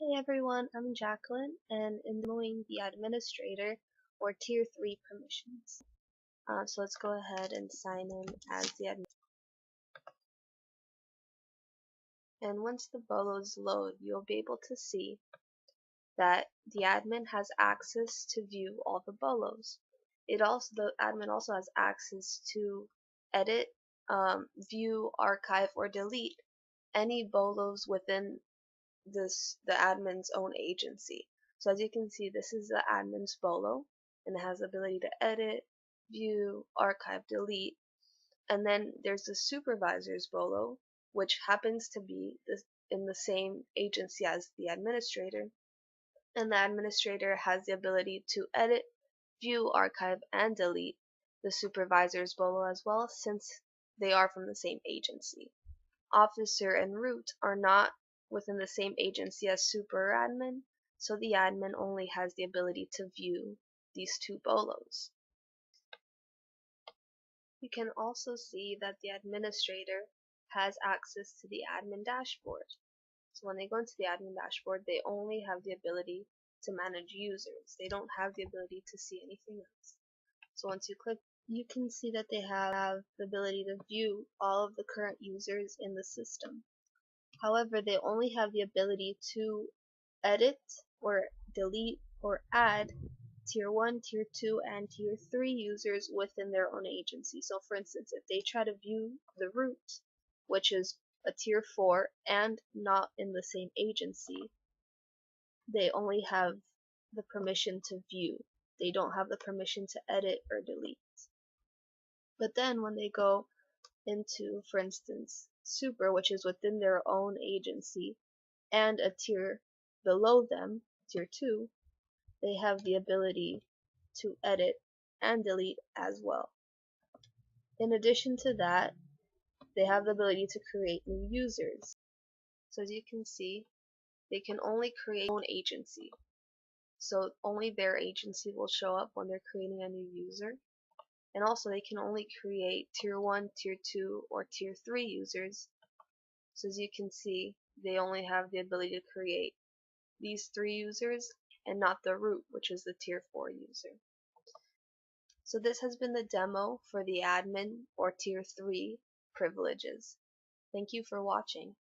Hey everyone, I'm Jacqueline, and in demoing the administrator or Tier 3 permissions. So let's go ahead and sign in as the admin. And once the bolos load, you'll be able to see that the admin has access to view all the bolos. The admin also has access to edit, view, archive, or delete any bolos within the admin's own agency. So as you can see, this is the admin's bolo, and it has the ability to edit, view, archive, delete. And then there's the supervisor's bolo, which happens to be in the same agency as the administrator. And the administrator has the ability to edit, view, archive, and delete the supervisor's bolo as well, since they are from the same agency. Officer and root are not within the same agency as super or admin, so the admin only has the ability to view these two bolos. You can also see that the administrator has access to the admin dashboard. So when they go into the admin dashboard, they only have the ability to manage users. They don't have the ability to see anything else. So once you click, you can see that they have the ability to view all of the current users in the system. However, they only have the ability to edit or delete or add Tier 1, Tier 2, and Tier 3 users within their own agency. So for instance, if they try to view the root, which is a Tier 4 and not in the same agency, they only have the permission to view. They don't have the permission to edit or delete. But then when they go into, for instance, super, which is within their own agency, and a tier below them, tier 2, they have the ability to edit and delete as well. In addition to that, they have the ability to create new users. So as you can see, they can only create their own agency. So only their agency will show up when they're creating a new user. And also they can only create tier 1, tier 2, or tier 3 users. So as you can see, they only have the ability to create these 3 users and not the root, which is the tier 4 user. So this has been the demo for the admin or tier 3 privileges. Thank you for watching.